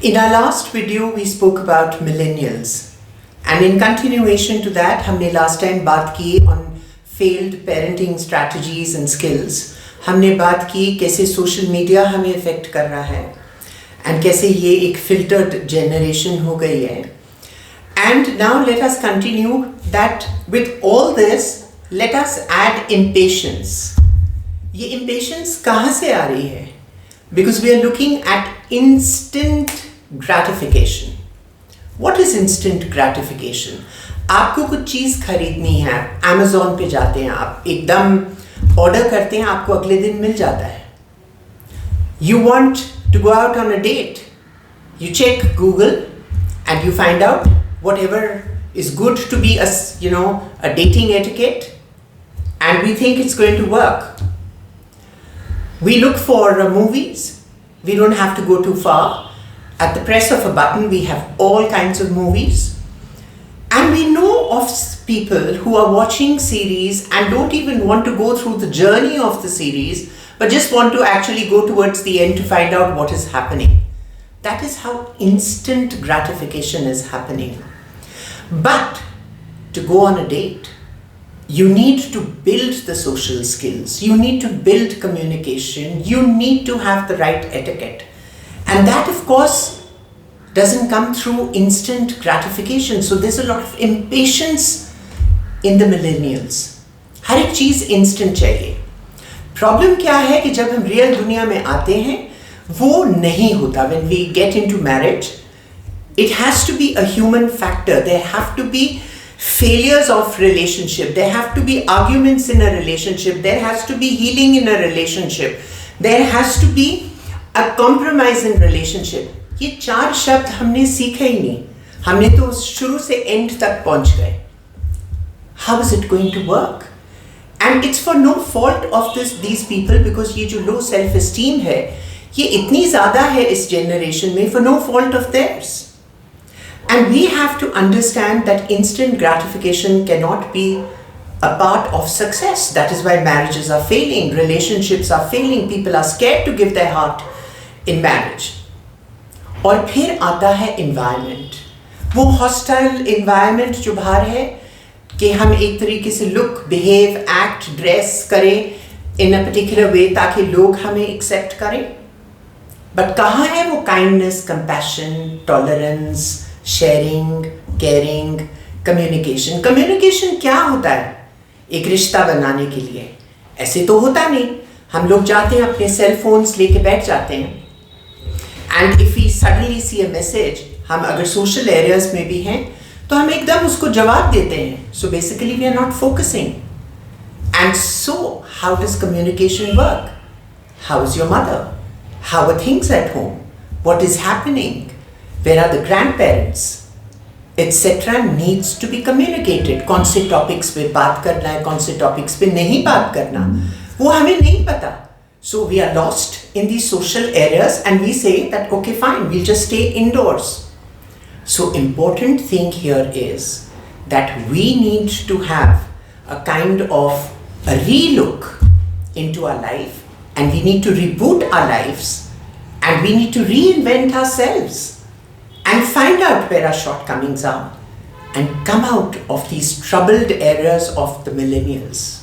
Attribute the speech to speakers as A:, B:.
A: In our last video, we spoke about millennials. And in continuation to that, हमने last time बात की on failed parenting strategies and skills. हमने बात की कैसे social media हमें affect कर रहा है and कैसे ये एक filtered generation हो गई है. And now let us continue that with all this, let us add impatience. ये impatience कहाँ से आ रही है? Because we are looking at instant gratification. What is instant gratification? आपको कुछ चीज़ खरीदनी है, Amazon पे जाते हैं आप, एकदम ऑर्डर करते हैं, आपको अगले दिन मिल जाता है. You want to go out on a date. You check Google and you find out whatever is good to be a dating etiquette, and we think it's going to work. We look for movies. We don't have to go too far. At the press of a button, we have all kinds of movies. And we know of people who are watching series and don't even want to go through the journey of the series, but just want to actually go towards the end to find out what is happening. That is how instant gratification is happening. But to go on a date, you need to build the social skills. You need to build communication. You need to have the right etiquette. And that, of course, doesn't come through instant gratification. So there's a lot of impatience in the millennials. हर एक चीज़ instant चाहिए. Problem क्या है कि जब हम real दुनिया में आते हैं, वो नहीं होता. When we get into marriage, it has to be a human factor. There have to be failures of relationship. There have to be arguments in a relationship. There has to be healing in a relationship. There has to be a compromise in relationship. ये चार शब्द हमने सीखे ही नहीं. हमने तो शुरू से end तक पहुंच गए. How is it going to work? And it's for no fault of these people, because ये जो low self-esteem है, ये इतनी ज़्यादा है इस generation में, for no fault of theirs. And we have to understand that instant gratification cannot be a part of success. That is why marriages are failing, relationships are failing, people are scared to give their heart in marriage. और फिर आता है environment. वो hostile environment जो बाहर है कि हम एक तरीके से look, behave, act, dress करें in a particular way ताकि लोग हमें accept करें. But कहाँ है वो kindness, compassion, tolerance, sharing, caring, communication? Communication क्या होता है एक रिश्ता बनाने के लिए? ऐसे तो होता नहीं. हम लोग जाते हैं अपने सेल फोन्स लेके बैठ जाते हैं, and if we suddenly see a message, हम अगर social areas में भी हैं तो हम एकदम उसको जवाब देते हैं. So basically we are not focusing. And so how does communication work? How is your mother? How are things at home? What is happening? Where are the grandparents? Etc. needs to be communicated. कौन से topics पे बात करना है, कौन से topics पे नहीं बात करना, वो हमें नहीं पता. So we are lost in these social areas and we say that okay fine, we'll just stay indoors. So important thing here is that we need to have a kind of a relook into our life, and we need to reboot our lives, and we need to reinvent ourselves and find out where our shortcomings are and come out of these troubled areas of the millennials.